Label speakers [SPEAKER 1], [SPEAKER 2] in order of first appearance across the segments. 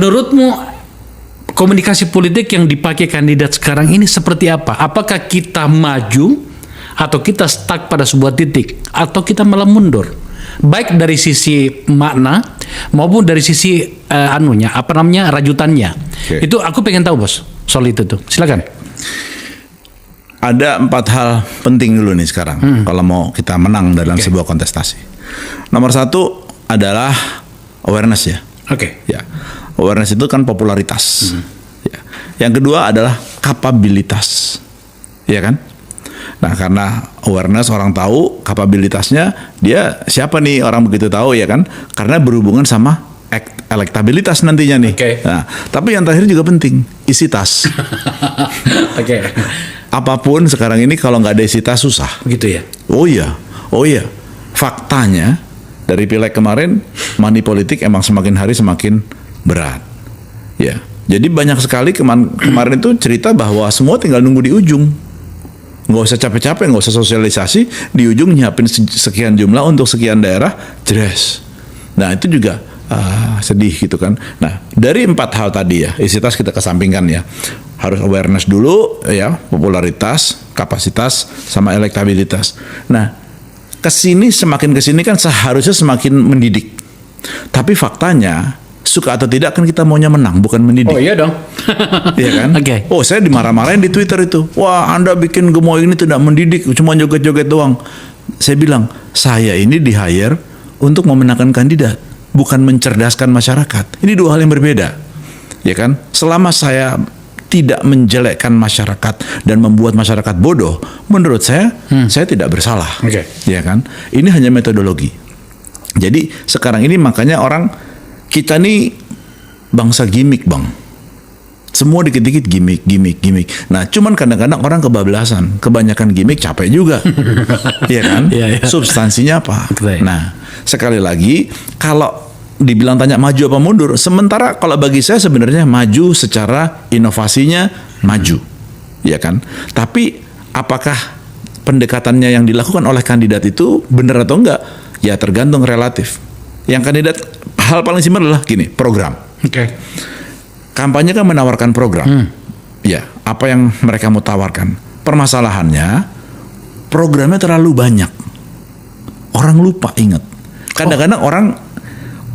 [SPEAKER 1] Menurutmu komunikasi politik yang dipakai kandidat sekarang ini seperti apa? Apakah kita maju atau kita stuck pada sebuah titik atau kita malah mundur? Baik dari sisi makna maupun dari sisi rajutannya.
[SPEAKER 2] Oke.
[SPEAKER 1] Itu aku pengen tahu, Bos, soal itu tuh. Silakan.
[SPEAKER 2] Ada 4 hal penting dulu nih sekarang kalau mau kita menang dalam sebuah kontestasi. Nomor 1 adalah awareness ya.
[SPEAKER 1] Oke.
[SPEAKER 2] Ya, awareness itu kan popularitas. Ya. Yang kedua adalah kapabilitas, ya kan? Nah, karena awareness orang tahu, kapabilitasnya dia siapa nih orang begitu tahu ya kan? Karena berhubungan sama elektabilitas nantinya nih.
[SPEAKER 1] Oke.
[SPEAKER 2] Nah, tapi yang terakhir juga penting, isi tas.
[SPEAKER 1] Oke.
[SPEAKER 2] Apapun sekarang ini kalau nggak ada isi tas susah.
[SPEAKER 1] Begitu ya.
[SPEAKER 2] Oh iya. Faktanya dari pileg kemarin money politik emang semakin hari semakin berat. Ya. Jadi banyak sekali kemarin itu cerita bahwa semua tinggal nunggu di ujung. Nggak usah capek-capek, nggak usah sosialisasi, di ujung nyiapin sekian jumlah untuk sekian daerah, jelas. Nah itu juga sedih gitu kan. Nah dari 4 hal tadi ya, isi tas kita kesampingkan ya. Harus awareness dulu ya, popularitas, kapasitas, sama elektabilitas. Nah semakin kesini kan seharusnya semakin mendidik. Tapi faktanya suka atau tidak kan kita maunya menang, bukan mendidik.
[SPEAKER 1] Oh iya dong.
[SPEAKER 2] Iya kan?
[SPEAKER 1] Oke.
[SPEAKER 2] Oh saya dimarah-marahin di Twitter itu. Wah Anda bikin gemoy ini tidak mendidik, cuma joget-joget doang. Saya bilang, saya ini di-hire untuk memenangkan kandidat, bukan mencerdaskan masyarakat. Ini 2 hal yang berbeda. Ya kan? Selama saya tidak menjelekkan masyarakat dan membuat masyarakat bodoh, menurut saya tidak bersalah.
[SPEAKER 1] Oke.
[SPEAKER 2] Ya kan? Ini hanya metodologi. Jadi sekarang ini makanya kita nih bangsa gimmick, Bang. Semua dikit-dikit gimmick. Nah, cuman kadang-kadang orang kebablasan. Kebanyakan gimmick capek juga. Iya kan?
[SPEAKER 1] Iya.
[SPEAKER 2] Substansinya apa?
[SPEAKER 1] Betul.
[SPEAKER 2] Nah, sekali lagi, kalau dibilang tanya maju apa mundur, sementara kalau bagi saya sebenarnya maju secara inovasinya maju. Ya kan? Tapi apakah pendekatannya yang dilakukan oleh kandidat itu benar atau enggak? Ya tergantung relatif. Yang kandidat, hal paling simpel adalah gini, program.
[SPEAKER 1] Oke.
[SPEAKER 2] Kampanye kan menawarkan program. Ya, apa yang mereka mau tawarkan. Permasalahannya, programnya terlalu banyak. Orang lupa ingat. Kadang-kadang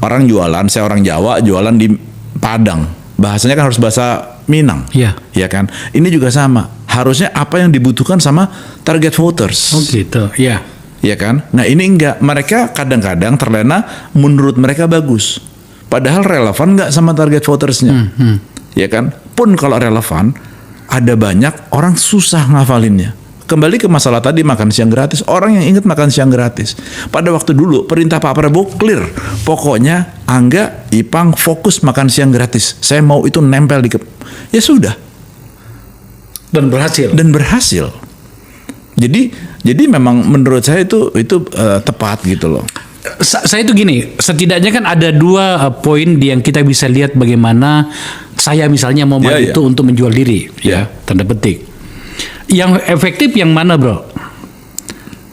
[SPEAKER 2] orang jualan, saya orang Jawa, jualan di Padang. Bahasanya kan harus bahasa Minang.
[SPEAKER 1] Iya.
[SPEAKER 2] Ya kan? Ini juga sama. Harusnya apa yang dibutuhkan sama target voters.
[SPEAKER 1] Oh gitu. Iya.
[SPEAKER 2] Ya kan? Nah ini enggak. Mereka kadang-kadang terlena menurut mereka bagus. Padahal relevan enggak sama target votersnya. Ya kan? Pun kalau relevan, ada banyak orang susah ngafalinnya. Kembali ke masalah tadi makan siang gratis. Orang yang ingat makan siang gratis. Pada waktu dulu perintah Pak Prabowo clear. Pokoknya Angga, Ipang fokus makan siang gratis. Saya mau itu nempel di ya sudah.
[SPEAKER 1] Dan berhasil.
[SPEAKER 2] Jadi memang menurut saya itu tepat gitu loh.
[SPEAKER 1] Saya itu gini, setidaknya kan ada 2 poin yang kita bisa lihat bagaimana saya misalnya mau maju itu untuk menjual diri, ya, tanda petik. Yang efektif yang mana, Bro?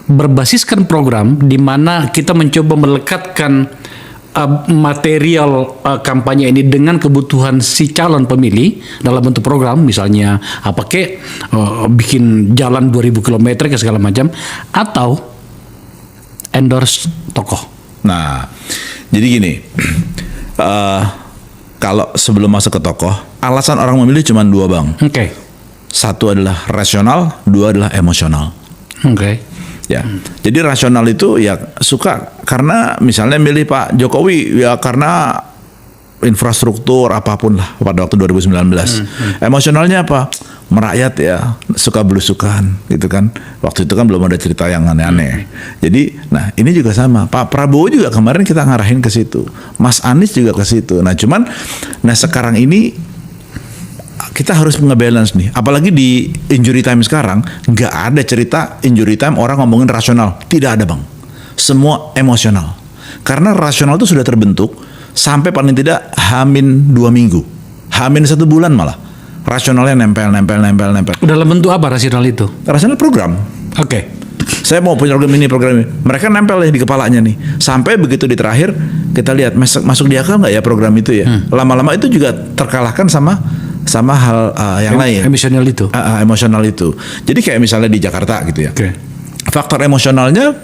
[SPEAKER 1] Berbasiskan program di mana kita mencoba melekatkan material kampanye ini dengan kebutuhan si calon pemilih dalam bentuk program, misalnya bikin jalan 2000 km ke segala macam, atau endorse tokoh.
[SPEAKER 2] Nah, jadi gini, kalau sebelum masuk ke tokoh, alasan orang memilih cuma 2, Bang.
[SPEAKER 1] Oke.
[SPEAKER 2] 1 adalah rasional, 2 adalah emosional.
[SPEAKER 1] Oke.
[SPEAKER 2] Ya, jadi rasional itu ya suka karena misalnya milih Pak Jokowi ya karena infrastruktur apapun lah pada waktu 2019. Emosionalnya apa? Merakyat ya, suka belusukan gitu kan. Waktu itu kan belum ada cerita yang aneh-aneh. Jadi, nah ini juga sama. Pak Prabowo juga kemarin kita ngarahin ke situ. Mas Anies juga ke situ. Nah cuman, sekarang ini kita harus nge-balance nih. Apalagi di injury time sekarang, nggak ada cerita injury time orang ngomongin rasional. Tidak ada, Bang. Semua emosional. Karena rasional itu sudah terbentuk sampai paling tidak H-2 minggu. H-1 bulan malah. Rasionalnya nempel.
[SPEAKER 1] Dalam bentuk apa rasional itu?
[SPEAKER 2] Rasional program.
[SPEAKER 1] Oke.
[SPEAKER 2] Saya mau punya program ini. Mereka nempel di kepalanya nih. Sampai begitu di terakhir, Kita lihat masuk di akal nggak ya program itu ya. Lama-lama itu juga terkalahkan sama hal yang lain.
[SPEAKER 1] Emosional itu.
[SPEAKER 2] Emosional itu. Jadi kayak misalnya di Jakarta gitu ya.
[SPEAKER 1] Oke.
[SPEAKER 2] Faktor emosionalnya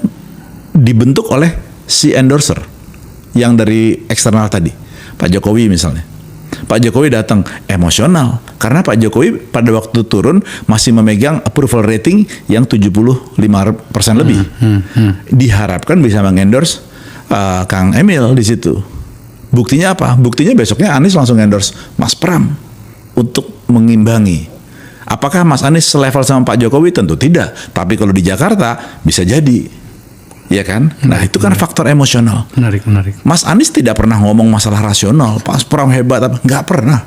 [SPEAKER 2] dibentuk oleh si endorser yang dari eksternal tadi. Pak Jokowi misalnya. Pak Jokowi datang emosional karena Pak Jokowi pada waktu turun masih memegang approval rating yang 75% lebih. Diharapkan bisa mengendorse Kang Emil di situ. Buktinya apa? Buktinya besoknya Anies langsung endorse Mas Pram untuk mengimbangi. Apakah Mas Anies selevel sama Pak Jokowi? Tentu tidak. Tapi kalau di Jakarta bisa jadi. Ya kan? Nah, itu kan faktor emosional.
[SPEAKER 1] Menarik.
[SPEAKER 2] Mas Anies tidak pernah ngomong masalah rasional. Pak Pram hebat apa? Nggak pernah.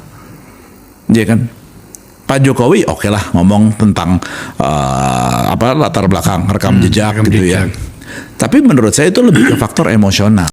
[SPEAKER 2] Ya kan? Pak Jokowi oke lah ngomong tentang latar belakang rekam jejak gitu ya. Tapi menurut saya itu lebih ke faktor emosional.